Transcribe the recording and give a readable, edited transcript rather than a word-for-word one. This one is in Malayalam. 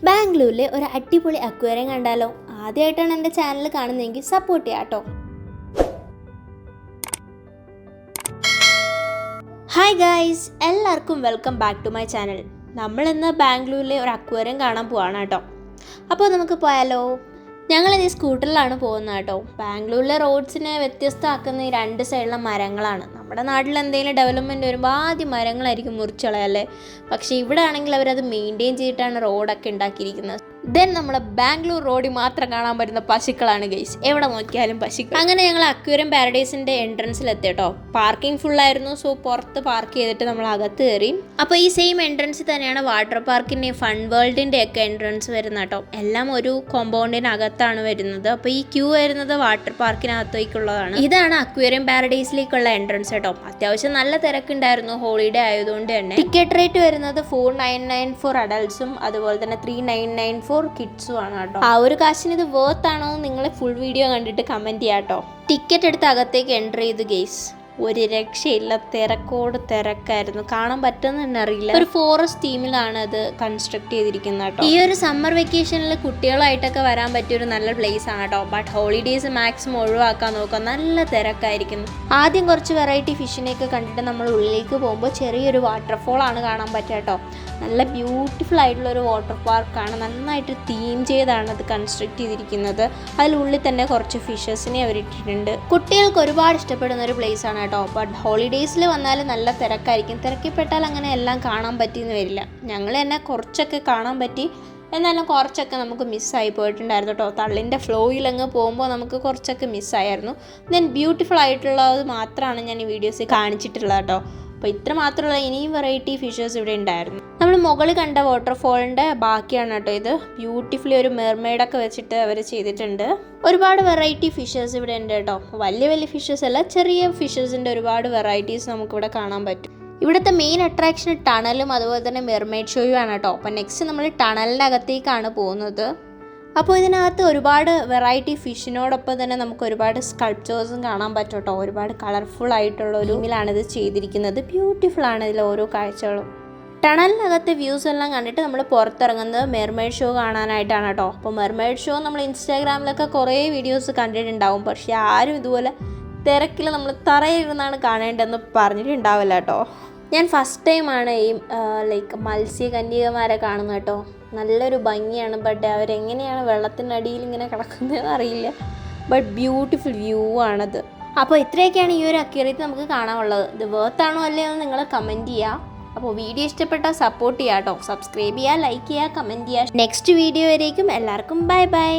ബാംഗ്ലൂരിലെ ഒരു അടിപൊളി അക്വേറിയം കണ്ടാലോ? ആദ്യമായിട്ടാണ് എൻ്റെ ചാനൽ കാണുന്നതെങ്കിൽ സപ്പോർട്ട് ചെയ്യാം കേട്ടോ. ഹായ് ഗായ്സ്, എല്ലാവർക്കും welcome back to my channel. നമ്മളിന്ന് ബാംഗ്ലൂരിലെ ഒരു അക്വേറിയം കാണാൻ പോവാണ് കേട്ടോ. അപ്പോൾ നമുക്ക് പോയാലോ? ഞങ്ങളിത് സ്കൂട്ടറിലാണ് പോകുന്നത് കേട്ടോ. ബാംഗ്ലൂരിലെ റോഡ്സിനെ വ്യത്യസ്തമാക്കുന്ന ഈ രണ്ട് സൈഡിലെ മരങ്ങളാണ്. നമ്മുടെ നാട്ടിൽ എന്തെങ്കിലും ഡെവലപ്മെൻറ്റ് വരുമ്പോൾ ആദ്യം മരങ്ങളായിരിക്കും മുറിച്ചളയല്ലേ. പക്ഷേ ഇവിടെ ആണെങ്കിൽ അവരത് മെയിൻറ്റെയിൻ ചെയ്തിട്ടാണ് റോഡൊക്കെ ഉണ്ടാക്കിയിരിക്കുന്നത്. ദെൻ നമ്മളെ ബാംഗ്ലൂർ റോഡിൽ മാത്രം കാണാൻ പറ്റുന്ന പശുക്കളാണ് ഗൈസ്. എവിടെ നോക്കിയാലും പശുക്കൾ. അങ്ങനെ ഞങ്ങൾ അക്വേറിയം പാരഡൈസിൻ്റെ എൻട്രൻസിലെത്തി കേട്ടോ. പാർക്കിംഗ് ഫുള്ളായിരുന്നു. സോ പുറത്ത് പാർക്ക് ചെയ്തിട്ട് നമ്മൾ അകത്ത് കയറി. അപ്പോൾ ഈ സെയിം എൻട്രൻസിൽ തന്നെയാണ് വാട്ടർ പാർക്കിൻ്റെയും ഫൺ വേൾഡിൻ്റെ ഒക്കെ എൻട്രൻസ് വരുന്നത് കേട്ടോ. എല്ലാം ഒരു കോമ്പൗണ്ടിനകത്താണ് വരുന്നത്. അപ്പോൾ ഈ ക്യൂ വരുന്നത് വാട്ടർ പാർക്കിനകത്തേക്കുള്ളതാണ്. ഇതാണ് അക്വേറിയം പാരഡൈസിലേക്കുള്ള എൻട്രൻസ് കേട്ടോ. അത്യാവശ്യം നല്ല തിരക്കുണ്ടായിരുന്നു, ഹോളിഡേ ആയതുകൊണ്ട് തന്നെ. ടിക്കറ്റ് റേറ്റ് വരുന്നത് 499 ഫോർ അഡൾട്ട്സും അതുപോലെ തന്നെ 399 ഫോർ കിഡ്സും ആണ് കേട്ടോ. ആ ഒരു കാശിന് ഇത് വർത്ത് ആണോ എന്ന് നിങ്ങൾ ഫുൾ വീഡിയോ കണ്ടിട്ട് കമൻറ്റ് ചെയ്യാം കേട്ടോ. ടിക്കറ്റ് എടുത്ത് അകത്തേക്ക് എൻ്റർ ചെയ്ത് ഗെയ്സ്. ഒരു രക്ഷയില്ല, തിരക്കോട് തിരക്കായിരുന്നു. കാണാൻ പറ്റുമെന്ന് തന്നെ അറിയില്ല. ഒരു ഫോറസ്റ്റ് തീമിലാണ് അത് കൺസ്ട്രക്ട് ചെയ്തിരിക്കുന്നത് കേട്ടോ. ഈ ഒരു സമ്മർ വെക്കേഷനിൽ കുട്ടികളായിട്ടൊക്കെ വരാൻ പറ്റിയ ഒരു നല്ല പ്ലേസ് ആണ് കേട്ടോ. ബട്ട് ഹോളിഡേയ്സ് മാക്സിമം ഒഴിവാക്കാൻ നോക്കുക, നല്ല തിരക്കായിരിക്കുന്നു. ആദ്യം കുറച്ച് വെറൈറ്റി ഫിഷിനെയൊക്കെ കണ്ടിട്ട് നമ്മൾ ഉള്ളിലേക്ക് പോകുമ്പോൾ ചെറിയൊരു വാട്ടർഫോൾ ആണ് കാണാൻ പറ്റുക കേട്ടോ. നല്ല ബ്യൂട്ടിഫുൾ ആയിട്ടുള്ള ഒരു വാട്ടർ പാർക്കാണ്. നന്നായിട്ട് തീം ചെയ്താണ് അത് കൺസ്ട്രക്ട് ചെയ്തിരിക്കുന്നത്. അതിനുള്ളിൽ തന്നെ കുറച്ച് ഫിഷസിനെ അവരിട്ടിട്ടുണ്ട്. കുട്ടികൾക്ക് ഒരുപാട് ഇഷ്ടപ്പെടുന്ന ഒരു പ്ലേസ് ആണ് കേട്ടോ. ബട്ട് ഹോളിഡേയ്സിൽ വന്നാൽ നല്ല തിരക്കായിരിക്കും. തിരക്കിപ്പെട്ടാൽ അങ്ങനെ എല്ലാം കാണാൻ പറ്റിയെന്ന് വരില്ല. ഞങ്ങൾ തന്നെ കുറച്ചൊക്കെ കാണാൻ പറ്റി, എന്നാലും കുറച്ചൊക്കെ നമുക്ക് മിസ്സായി പോയിട്ടുണ്ടായിരുന്നു കേട്ടോ. തള്ളിൻ്റെ ഫ്ലോയിലങ്ങ് പോകുമ്പോൾ നമുക്ക് കുറച്ചൊക്കെ മിസ്സായിരുന്നു. ദെൻ ബ്യൂട്ടിഫുൾ ആയിട്ടുള്ളത് മാത്രമാണ് ഞാൻ ഈ വീഡിയോസിൽ കാണിച്ചിട്ടുള്ളത് കേട്ടോ. അപ്പോൾ ഇത്ര മാത്രമല്ല, ഇനിയും വെറൈറ്റി ഫിഷസ് ഇവിടെ ഉണ്ടായിരുന്നു. നമ്മൾ മുകളിൽ കണ്ട വാട്ടർഫോളിൻ്റെ ബാക്കിയാണ് കേട്ടോ ഇത്. ബ്യൂട്ടിഫുള്ളി ഒരു മെർമെയ്ഡൊക്കെ വെച്ചിട്ട് അവർ ചെയ്തിട്ടുണ്ട്. ഒരുപാട് വെറൈറ്റി ഫിഷസ് ഇവിടെ ഉണ്ട് കേട്ടോ. വലിയ വലിയ ഫിഷസ് അല്ല, ചെറിയ ഫിഷസിൻ്റെ ഒരുപാട് വെറൈറ്റീസ് നമുക്കിവിടെ കാണാൻ പറ്റും. ഇവിടുത്തെ മെയിൻ അട്രാക്ഷൻ ടണലും അതുപോലെ തന്നെ മെർമെയ്ഡ് ഷോയും ആണ് കേട്ടോ. അപ്പോൾ നെക്സ്റ്റ് നമ്മൾ ടണലിൻ്റെ അകത്തേക്കാണ് പോകുന്നത്. അപ്പോൾ ഇതിനകത്ത് ഒരുപാട് വെറൈറ്റി ഫിഷിനോടൊപ്പം തന്നെ നമുക്ക് ഒരുപാട് സ്കൾപ്ചേഴ്സും കാണാൻ പറ്റും കേട്ടോ. ഒരുപാട് കളർഫുൾ ആയിട്ടുള്ള ഒരു റൂമിലാണ് ഇത് ചെയ്തിരിക്കുന്നത്. ബ്യൂട്ടിഫുൾ ആണ് ഇതിൽ ഓരോ കാഴ്ചകളും. ടണലിനകത്തെ വ്യൂസ് എല്ലാം കണ്ടിട്ട് നമ്മൾ പുറത്തിറങ്ങുന്നത് മെർമെയ്ഡ് ഷോ കാണാനായിട്ടാണ് കേട്ടോ. അപ്പോൾ മെർമെയ്ഡ് ഷോ നമ്മൾ ഇൻസ്റ്റാഗ്രാമിലൊക്കെ കുറേ വീഡിയോസ് കണ്ടിട്ടുണ്ടാവും. പക്ഷേ ആരും ഇതുപോലെ തിരക്കിൽ നമ്മൾ തറയിരുന്നാണ് കാണേണ്ടതെന്ന് പറഞ്ഞിട്ടുണ്ടാവില്ല കേട്ടോ. ഞാൻ ഫസ്റ്റ് ടൈമാണ് ഈ മത്സ്യകന്യകമാരെ കാണുന്നത് കേട്ടോ. നല്ലൊരു ഭംഗിയാണ്. ബട്ട് അവരെങ്ങനെയാണ് വെള്ളത്തിനടിയിൽ ഇങ്ങനെ കിടക്കുന്നതെന്ന് അറിയില്ല. ബട്ട് ബ്യൂട്ടിഫുൾ വ്യൂ ആണത്. അപ്പോൾ ഇത്രയൊക്കെയാണ് ഈ ഒരു അക്വേറിയത്തിൽ നമുക്ക് കാണാനുള്ളത്. ഇത് വേർത്താണോ അല്ലയോ എന്ന് നിങ്ങൾ കമൻറ്റ് ചെയ്യുക. അപ്പോൾ വീഡിയോ ഇഷ്ടപ്പെട്ടാൽ സപ്പോർട്ട് ചെയ്യുക കേട്ടോ. സബ്സ്ക്രൈബ് ചെയ്യുക, ലൈക്ക് ചെയ്യുക, കമൻറ്റ് ചെയ്യുക. നെക്സ്റ്റ് വീഡിയോ വരേക്കും എല്ലാവർക്കും ബൈ ബൈ.